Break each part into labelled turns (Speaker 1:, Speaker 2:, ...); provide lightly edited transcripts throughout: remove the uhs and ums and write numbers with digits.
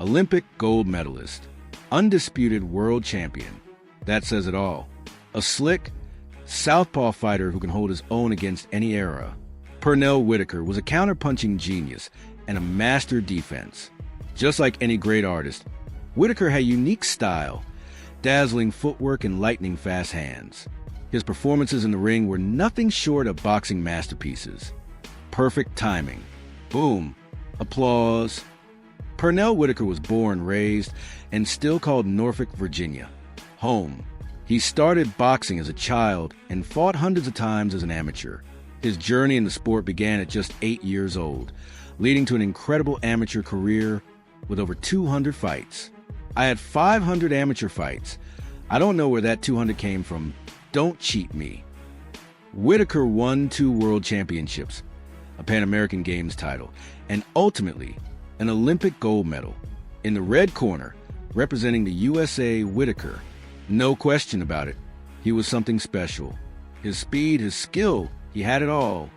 Speaker 1: Olympic gold medalist, undisputed world champion. That says it all. A slick, southpaw fighter who can hold his own against any era. Pernell Whitaker was a counterpunching genius and a master defense. Just like any great artist, Whitaker had unique style, dazzling footwork and lightning-fast hands. His performances in the ring were nothing short of boxing masterpieces. Perfect timing. Boom. Applause. Pernell Whitaker was born, raised, and still called Norfolk, Virginia, home. He started boxing as a child and fought hundreds of times as an amateur. His journey in the sport began at just 8 years old, leading to an incredible amateur career with over 200 fights. I had 500 amateur fights. I don't know where that 200 came from. Don't cheat me. Whitaker won 2 world championships, a Pan American Games title, and ultimately an Olympic gold medal. In the red corner, representing the USA, Whitaker. No question about it. He was something special. His speed, his skill, he had it all.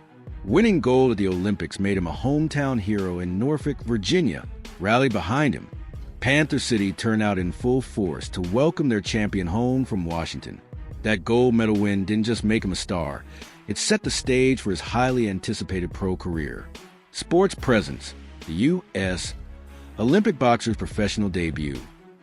Speaker 1: Winning gold at the Olympics made him a hometown hero, in Norfolk, Virginia rallied behind him. Panther City turned out in full force to welcome their champion home from Washington. That gold medal win didn't just make him a star. It set the stage for his highly anticipated pro career. Sports presence. The U.S. Olympic boxer's professional debut.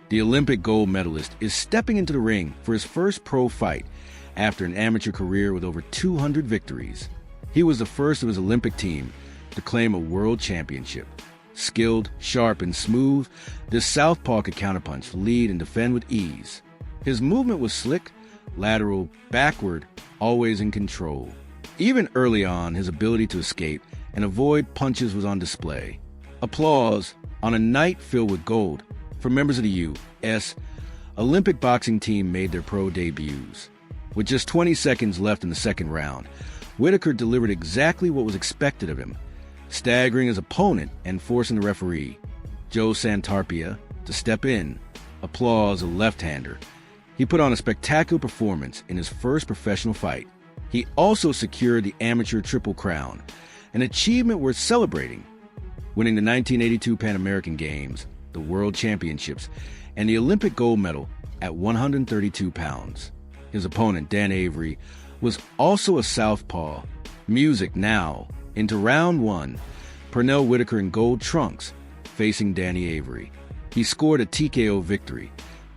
Speaker 1: The Olympic gold medalist is stepping into the ring for his first pro fight after an amateur career with over 200 victories. He was the first of his Olympic team to claim a world championship. Skilled, sharp, and smooth, this southpaw could counterpunch, lead, and defend with ease. His movement was slick, lateral, backward, always in control. Even early on, his ability to escape and avoid punches was on display. Applause on a night filled with gold for members of the U.S. Olympic boxing team made their pro debuts. With just 20 seconds left in the second round, Whitaker delivered exactly what was expected of him, staggering his opponent and forcing the referee, Joe Santarpia, to step in. Applause, a left-hander. He put on a spectacular performance in his first professional fight. He also secured the amateur Triple Crown, an achievement worth celebrating, winning the 1982 Pan American Games, the World Championships, and the Olympic gold medal at 132 pounds. His opponent, Dan Avery, was also a southpaw. Music now. Into round 1, Pernell Whitaker in gold trunks, facing Danny Avery. He scored a TKO victory,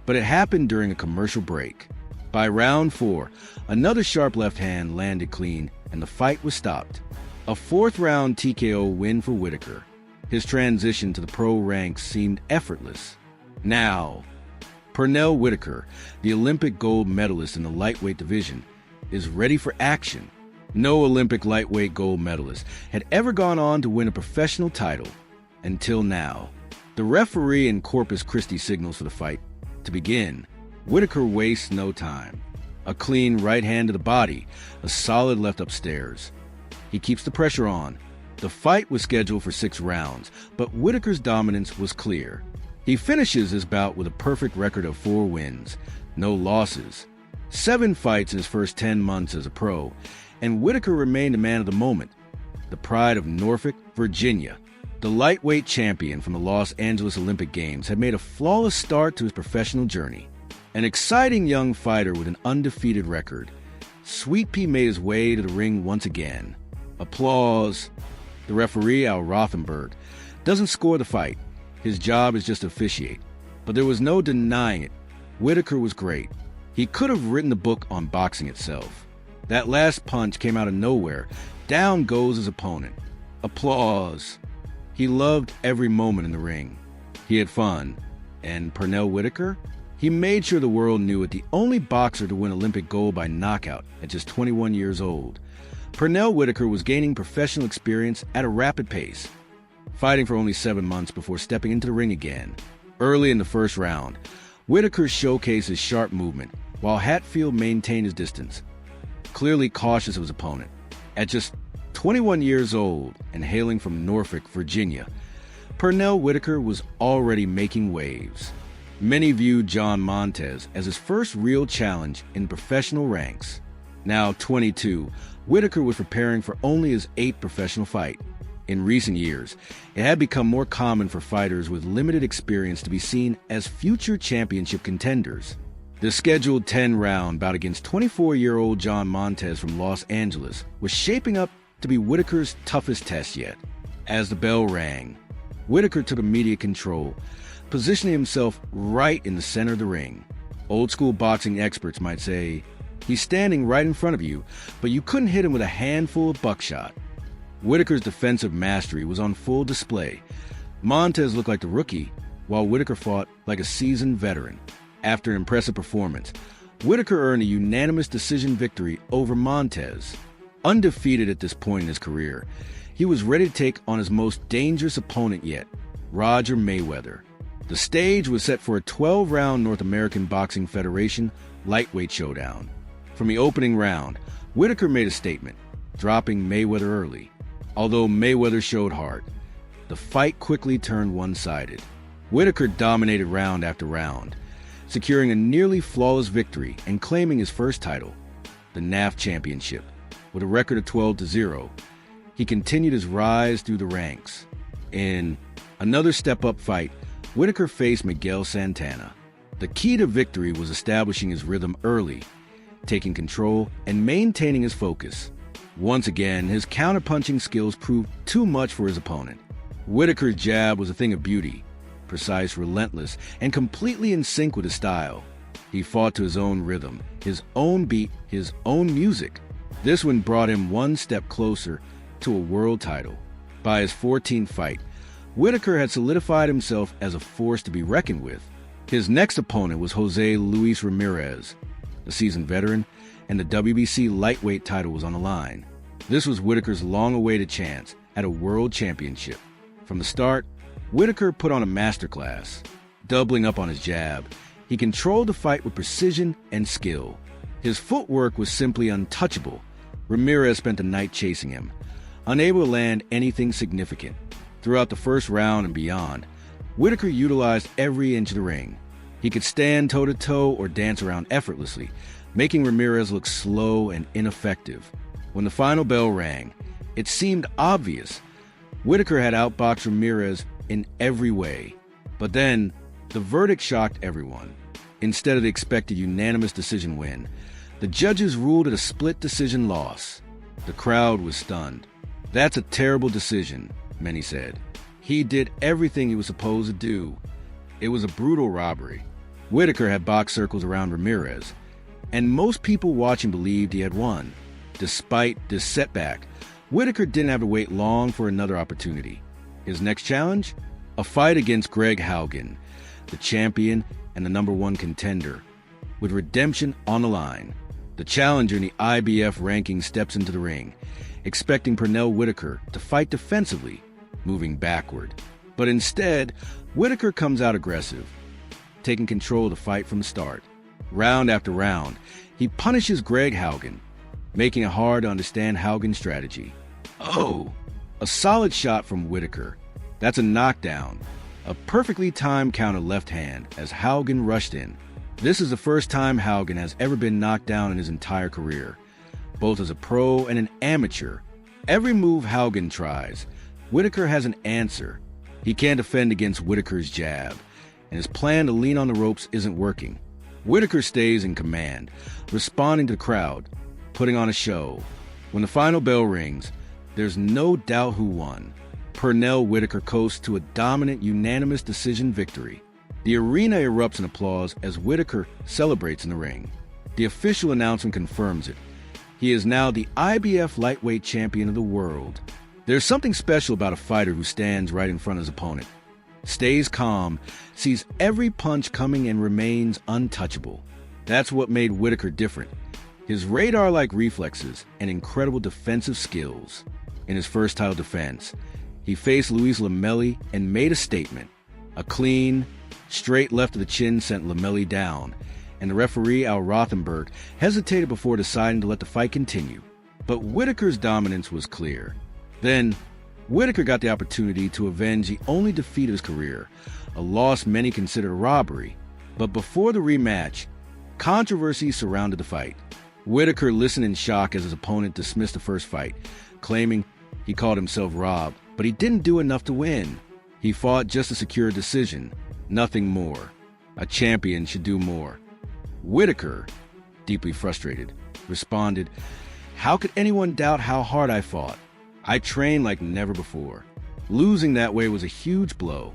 Speaker 1: but it happened during a commercial break. By round 4, another sharp left hand landed clean, and the fight was stopped. A 4th-round TKO win for Whitaker. His transition to the pro ranks seemed effortless. Now, Pernell Whitaker, the Olympic gold medalist in the lightweight division, is ready for action. No Olympic lightweight gold medalist had ever gone on to win a professional title until now. The referee in Corpus Christi signals for the fight to begin. Whitaker wastes no time. A clean right hand to the body, a solid left upstairs. He keeps the pressure on. The fight was scheduled for 6 rounds, but Whitaker's dominance was clear. He finishes his bout with a perfect record of 4 wins, no losses. 7 fights in his first 10 months as a pro, and Whitaker remained a man of the moment, the pride of Norfolk, Virginia. The lightweight champion from the Los Angeles Olympic Games had made a flawless start to his professional journey. An exciting young fighter with an undefeated record, Sweet Pea made his way to the ring once again. Applause. The referee, Al Rothenberg, doesn't score the fight. His job is just to officiate. But there was no denying it. Whitaker was great. He could have written the book on boxing itself. That last punch came out of nowhere. Down goes his opponent. Applause. He loved every moment in the ring. He had fun. And Pernell Whitaker? He made sure the world knew it, the only boxer to win Olympic gold by knockout at just 21 years old. Pernell Whitaker was gaining professional experience at a rapid pace, fighting for only 7 months before stepping into the ring again. Early in the first round, Whitaker showcased his sharp movement, while Hatfield maintained his distance, clearly cautious of his opponent. At just 21 years old and hailing from Norfolk, Virginia, Pernell Whitaker was already making waves. Many viewed John Montez as his first real challenge in professional ranks. Now 22, Whitaker was preparing for only his 8th professional fight. In recent years, it had become more common for fighters with limited experience to be seen as future championship contenders. The scheduled 10-round bout against 24-year-old John Montez from Los Angeles was shaping up to be Whitaker's toughest test yet. As the bell rang, Whitaker took immediate control, positioning himself right in the center of the ring. Old-school boxing experts might say, he's standing right in front of you, but you couldn't hit him with a handful of buckshot. Whitaker's defensive mastery was on full display. Montez looked like the rookie, while Whitaker fought like a seasoned veteran. After an impressive performance, Whitaker earned a unanimous decision victory over Montez. Undefeated at this point in his career, he was ready to take on his most dangerous opponent yet, Roger Mayweather. The stage was set for a 12-round North American Boxing Federation lightweight showdown. From the opening round, Whitaker made a statement, dropping Mayweather early. Although Mayweather showed heart, the fight quickly turned one-sided. Whitaker dominated round after round, securing a nearly flawless victory and claiming his first title, the NAF Championship. With a record of 12-0, he continued his rise through the ranks. In another step-up fight, Whitaker faced Miguel Santana. The key to victory was establishing his rhythm early, taking control, and maintaining his focus. Once again, his counterpunching skills proved too much for his opponent. Whitaker's jab was a thing of beauty, precise, relentless, and completely in sync with his style. He fought to his own rhythm, his own beat, his own music. This one brought him one step closer to a world title. By his 14th fight, Whitaker had solidified himself as a force to be reckoned with. His next opponent was Jose Luis Ramirez, a seasoned veteran, and the WBC lightweight title was on the line. This was Whitaker's long-awaited chance at a world championship. From the start, Whitaker put on a masterclass. Doubling up on his jab, he controlled the fight with precision and skill. His footwork was simply untouchable. Ramirez spent the night chasing him, unable to land anything significant. Throughout the first round and beyond, Whitaker utilized every inch of the ring. He could stand toe-to-toe or dance around effortlessly, making Ramirez look slow and ineffective. When the final bell rang, it seemed obvious. Whitaker had outboxed Ramirez in every way. But then, the verdict shocked everyone. Instead of the expected unanimous decision win, the judges ruled it a split decision loss. The crowd was stunned. "That's a terrible decision," many said. "He did everything he was supposed to do. It was a brutal robbery." Whitaker had box circles around Ramirez, and most people watching believed he had won. Despite this setback, Whitaker didn't have to wait long for another opportunity. His next challenge? A fight against Greg Haugen, the champion and the #1 contender. With redemption on the line, the challenger in the IBF ranking steps into the ring, expecting Pernell Whitaker to fight defensively, moving backward. But instead, Whitaker comes out aggressive, taking control of the fight from the start. Round after round, he punishes Greg Haugen, making it hard to understand Haugen's strategy. Oh, a solid shot from Whitaker. That's a knockdown. A perfectly timed counter left hand as Haugen rushed in. This is the first time Haugen has ever been knocked down in his entire career, both as a pro and an amateur. Every move Haugen tries, Whitaker has an answer. He can't defend against Whitaker's jab, and his plan to lean on the ropes isn't working. Whitaker stays in command, responding to the crowd, putting on a show. When the final bell rings, there's no doubt who won. Pernell Whitaker coasts to a dominant, unanimous decision victory. The arena erupts in applause as Whitaker celebrates in the ring. The official announcement confirms it. He is now the IBF lightweight champion of the world. There's something special about a fighter who stands right in front of his opponent, stays calm, sees every punch coming, and remains untouchable. That's what made Whitaker different. His radar-like reflexes and incredible defensive skills. In his first title defense, he faced Luis Lamelli and made a statement. A clean, straight left of the chin sent Lamelli down, and the referee Al Rothenberg hesitated before deciding to let the fight continue. But Whitaker's dominance was clear. Then, Whitaker got the opportunity to avenge the only defeat of his career, a loss many considered a robbery. But before the rematch, controversy surrounded the fight. Whitaker listened in shock as his opponent dismissed the first fight, claiming he called himself robbed But he didn't do enough to win. He fought just to secure a decision, nothing more. A champion should do more. Whitaker, deeply frustrated, responded, "How could anyone doubt how hard I fought? I trained like never before. Losing that way was a huge blow."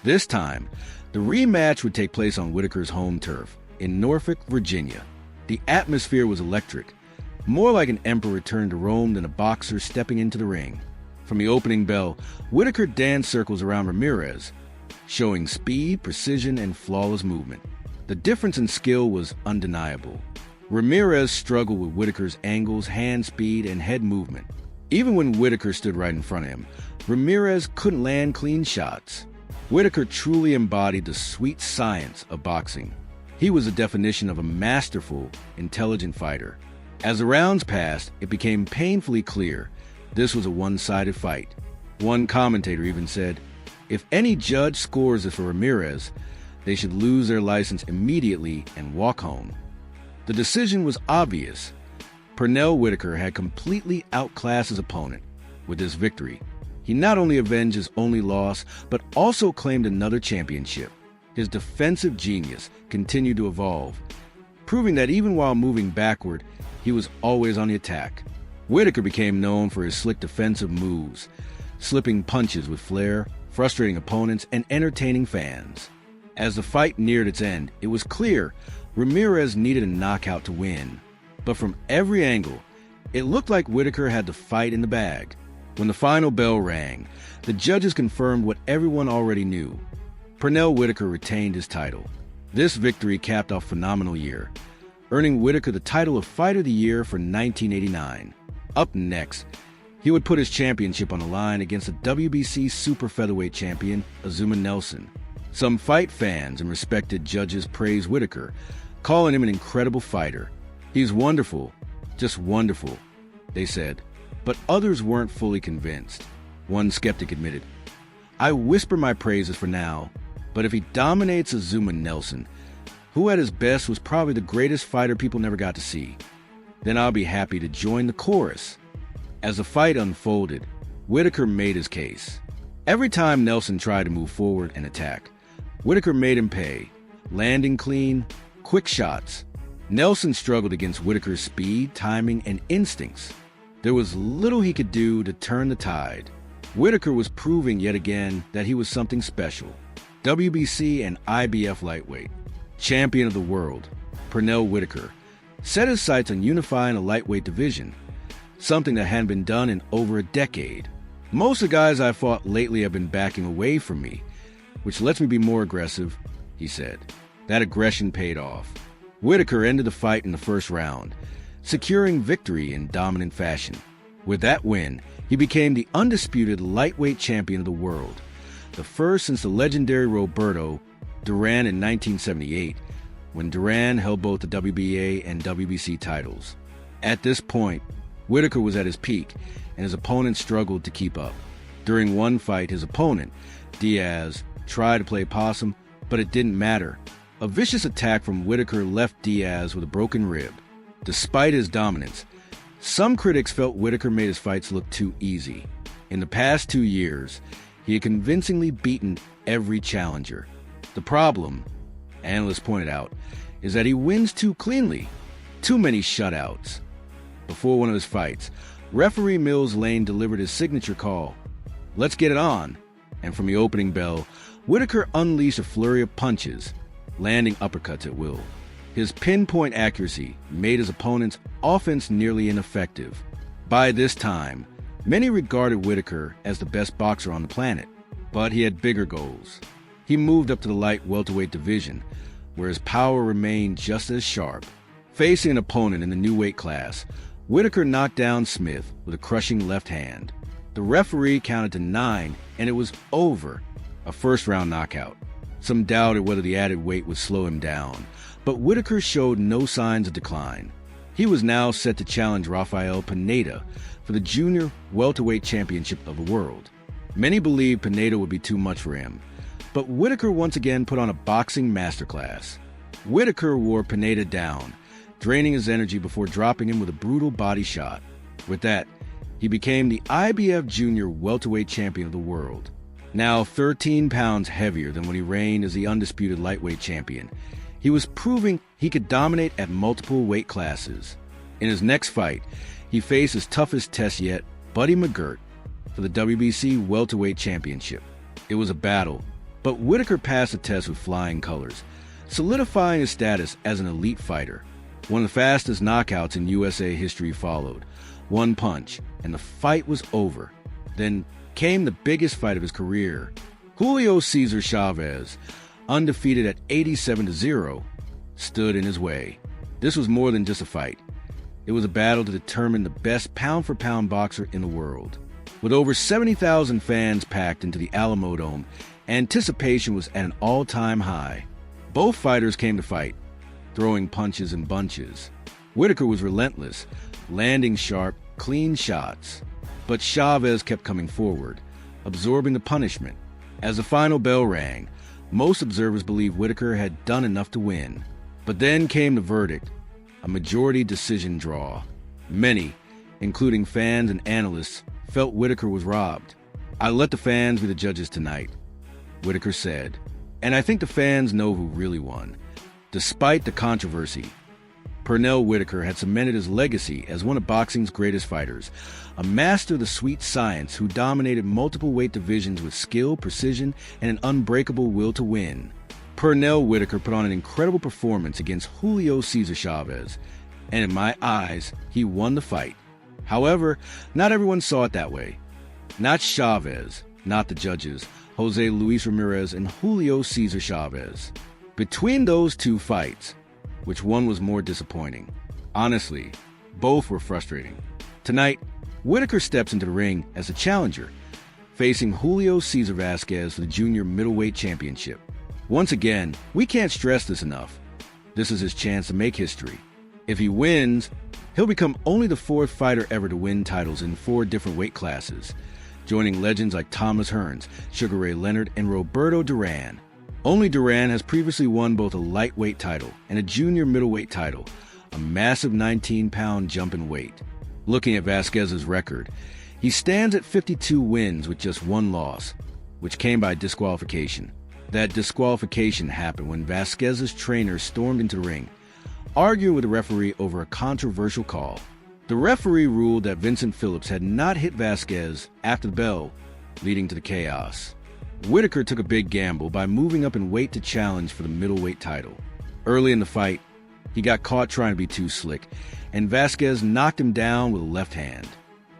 Speaker 1: This time, the rematch would take place on Whitaker's home turf in Norfolk, Virginia. The atmosphere was electric, more like an emperor returned to Rome than a boxer stepping into the ring. From the opening bell, Whitaker danced circles around Ramirez, showing speed, precision, and flawless movement. The difference in skill was undeniable. Ramirez struggled with Whitaker's angles, hand speed, and head movement. Even when Whitaker stood right in front of him, Ramirez couldn't land clean shots. Whitaker truly embodied the sweet science of boxing. He was the definition of a masterful, intelligent fighter. As the rounds passed, it became painfully clear this was a one-sided fight. One commentator even said, "If any judge scores this for Ramirez, they should lose their license immediately and walk home." The decision was obvious. Pernell Whitaker had completely outclassed his opponent. With this victory, he not only avenged his only loss, but also claimed another championship. His defensive genius continued to evolve, proving that even while moving backward, he was always on the attack. Whitaker became known for his slick defensive moves, slipping punches with flair, frustrating opponents, and entertaining fans. As the fight neared its end, it was clear Ramirez needed a knockout to win. But from every angle, it looked like Whitaker had the fight in the bag. When the final bell rang, the judges confirmed what everyone already knew. Pernell Whitaker retained his title. This victory capped off a phenomenal year, earning Whitaker the title of Fighter of the Year for 1989. Up next, he would put his championship on the line against the WBC super featherweight champion, Azumah Nelson. Some fight fans and respected judges praised Whitaker, calling him an incredible fighter. "He's wonderful, just wonderful," they said. But others weren't fully convinced. One skeptic admitted, "I whisper my praises for now, but if he dominates Azumah Nelson, who at his best was probably the greatest fighter people never got to see, then I'll be happy to join the chorus." As the fight unfolded, Whitaker made his case. Every time Nelson tried to move forward and attack, Whitaker made him pay, landing clean, quick shots. Nelson struggled against Whitaker's speed, timing, and instincts. There was little he could do to turn the tide. Whitaker was proving yet again that he was something special. WBC and IBF lightweight, champion of the world, Pernell Whitaker set his sights on unifying a lightweight division, something that hadn't been done in over a decade. "Most of the guys I fought lately have been backing away from me, which lets me be more aggressive," he said. That aggression paid off. Whitaker ended the fight in the first round, securing victory in dominant fashion. With that win, he became the undisputed lightweight champion of the world, the first since the legendary Roberto Duran in 1978, when Duran held both the WBA and WBC titles. At this point, Whitaker was at his peak, and his opponent struggled to keep up. During one fight, his opponent, Diaz, tried to play possum, but it didn't matter. A vicious attack from Whitaker left Diaz with a broken rib. Despite his dominance, some critics felt Whitaker made his fights look too easy. In the past 2 years, he had convincingly beaten every challenger. The problem, analysts pointed out, is that he wins too cleanly. Too many shutouts. Before one of his fights, referee Mills Lane delivered his signature call, "Let's get it on." And from the opening bell, Whitaker unleashed a flurry of punches, landing uppercuts at will. His pinpoint accuracy made his opponent's offense nearly ineffective. By this time, many regarded Whitaker as the best boxer on the planet, but he had bigger goals. He moved up to the light welterweight division, where his power remained just as sharp. Facing an opponent in the new weight class, Whitaker knocked down Smith with a crushing left hand. The referee counted to 9, and it was over, a first-round knockout. Some doubted whether the added weight would slow him down, but Whitaker showed no signs of decline. He was now set to challenge Rafael Pineda for the junior welterweight championship of the world. Many believed Pineda would be too much for him, but Whitaker once again put on a boxing masterclass. Whitaker wore Pineda down, draining his energy before dropping him with a brutal body shot. With that, He became the IBF Junior Welterweight Champion of the world. Now 13 pounds heavier than when he reigned as the undisputed lightweight champion, he was proving he could dominate at multiple weight classes. In his next fight, he faced his toughest test yet, Buddy McGirt, for the WBC Welterweight Championship. It was a battle, but Whitaker passed the test with flying colors, solidifying his status as an elite fighter. One of the fastest knockouts in USA history followed. One punch, and the fight was over. Then came the biggest fight of his career. Julio César Chávez, undefeated at 87-0, stood in his way. This was more than just a fight. It was a battle to determine the best pound-for-pound boxer in the world. With over 70,000 fans packed into the Alamo Dome, anticipation was at an all-time high. Both fighters came to fight, throwing punches in bunches. Whitaker was relentless, landing sharp, clean shots. But Chávez kept coming forward, absorbing the punishment. As the final bell rang, most observers believed Whitaker had done enough to win. But then came the verdict, a majority decision draw. Many, including fans and analysts, felt Whitaker was robbed. "I let the fans be the judges tonight," Whitaker said. "And I think the fans know who really won." Despite the controversy, Pernell Whitaker had cemented his legacy as one of boxing's greatest fighters, a master of the sweet science who dominated multiple weight divisions with skill, precision, and an unbreakable will to win. Pernell Whitaker put on an incredible performance against Julio César Chávez, and in my eyes, he won the fight. However, not everyone saw it that way. Not Chávez, not the judges, Jose Luis Ramirez and Julio César Chávez. Between those two fights, which one was more disappointing? Honestly, both were frustrating. Tonight, Whitaker steps into the ring as a challenger, facing Julio César Vázquez for the Junior Middleweight Championship. Once again, we can't stress this enough. This is his chance to make history. If he wins, he'll become only the fourth fighter ever to win titles in 4 different weight classes, joining legends like Thomas Hearns, Sugar Ray Leonard, and Roberto Duran. Only Duran has previously won both a lightweight title and a junior middleweight title, a massive 19-pound jump in weight. Looking at Vázquez's record, he stands at 52 wins with just 1 loss, which came by disqualification. That disqualification happened when Vázquez's trainer stormed into the ring, arguing with the referee over a controversial call. The referee ruled that Vincent Phillips had not hit Vázquez after the bell, leading to the chaos. Whitaker took a big gamble by moving up in weight to challenge for the middleweight title. Early in the fight, he got caught trying to be too slick, and Vázquez knocked him down with a left hand.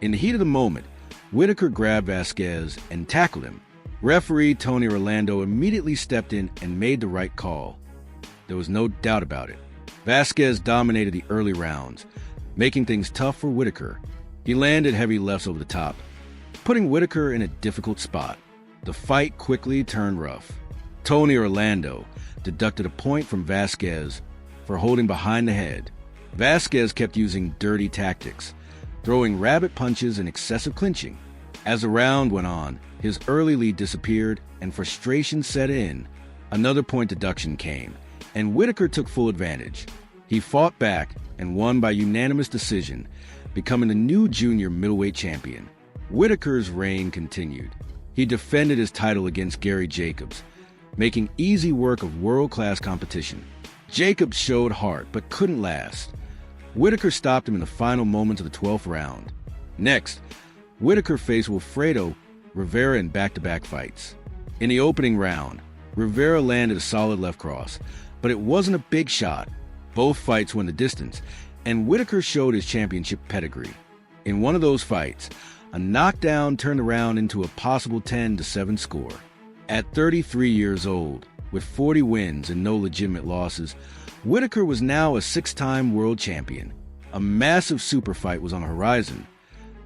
Speaker 1: In the heat of the moment, Whitaker grabbed Vázquez and tackled him. Referee Tony Orlando immediately stepped in and made the right call. There was no doubt about it. Vázquez dominated the early rounds, making things tough for Whitaker. He landed heavy lefts over the top, putting Whitaker in a difficult spot. The fight quickly turned rough. Tony Orlando deducted a point from Vázquez for holding behind the head. Vázquez kept using dirty tactics, throwing rabbit punches and excessive clinching. As the round went on, his early lead disappeared and frustration set in. Another point deduction came, and Whitaker took full advantage. He fought back and won by unanimous decision, becoming the new junior middleweight champion. Whitaker's reign continued. He defended his title against Gary Jacobs, making easy work of world-class competition. Jacobs showed heart but couldn't last. Whitaker stopped him in the final moments of the 12th round. Next, Whitaker faced Wilfredo Rivera in back-to-back fights. In the opening round, Rivera landed a solid left cross, but it wasn't a big shot. Both fights went the distance, and Whitaker showed his championship pedigree. In one of those fights, a knockdown turned around into a possible 10-7 score. At 33 years old, with 40 wins and no legitimate losses, Whitaker was now a 6-time world champion. A massive super fight was on the horizon.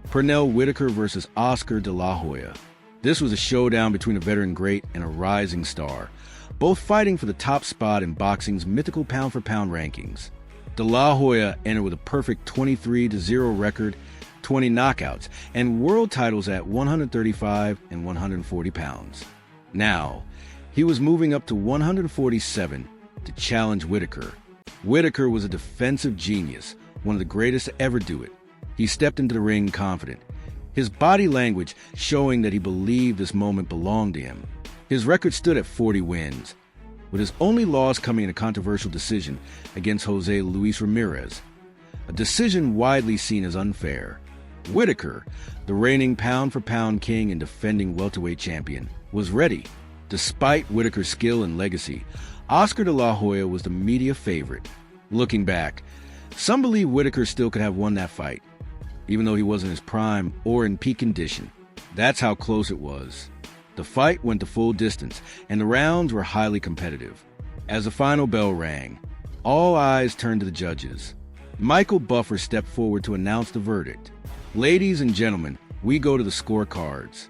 Speaker 1: Pernell Whitaker versus Oscar De La Hoya. This was a showdown between a veteran great and a rising star, both fighting for the top spot in boxing's mythical pound-for-pound rankings. De La Hoya entered with a perfect 23-0 record, 20 knockouts, and world titles at 135 and 140 pounds. Now, he was moving up to 147 to challenge Whitaker. Whitaker was a defensive genius, one of the greatest to ever do it. He stepped into the ring confident, his body language showing that he believed this moment belonged to him. His record stood at 40 wins, with his only loss coming in a controversial decision against Jose Luis Ramirez, a decision widely seen as unfair. Whitaker, the reigning pound-for-pound king and defending welterweight champion, was ready. Despite Whitaker's skill and legacy, Oscar De La Hoya was the media favorite. Looking back, some believe Whitaker still could have won that fight, even though he wasn't in his prime or in peak condition. That's how close it was. The fight went the full distance, and the rounds were highly competitive. As the final bell rang, all eyes turned to the judges. Michael Buffer stepped forward to announce the verdict. Ladies and gentlemen, we go to the scorecards.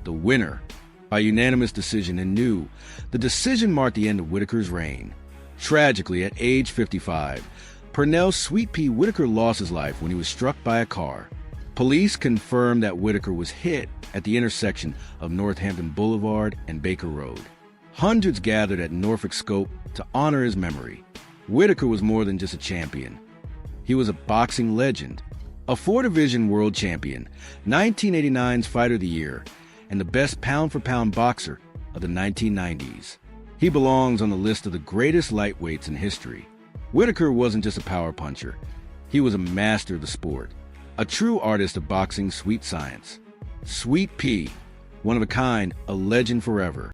Speaker 1: The winner, by unanimous decision, and knew the decision marked the end of Whitaker's reign. Tragically, at age 55, Pernell "Sweet Pea" Whitaker lost his life when he was struck by a car. Police confirmed that Whitaker was hit at the intersection of Northampton Boulevard and Baker Road. Hundreds gathered at Norfolk Scope to honor his memory. Whitaker was more than just a champion. He was a boxing legend, a four-division world champion, 1989's Fighter of the Year, and the best pound-for-pound boxer of the 1990s. He belongs on the list of the greatest lightweights in history. Whitaker wasn't just a power puncher. He was a master of the sport, a true artist of boxing's sweet science. Sweet Pea, one of a kind, a legend forever.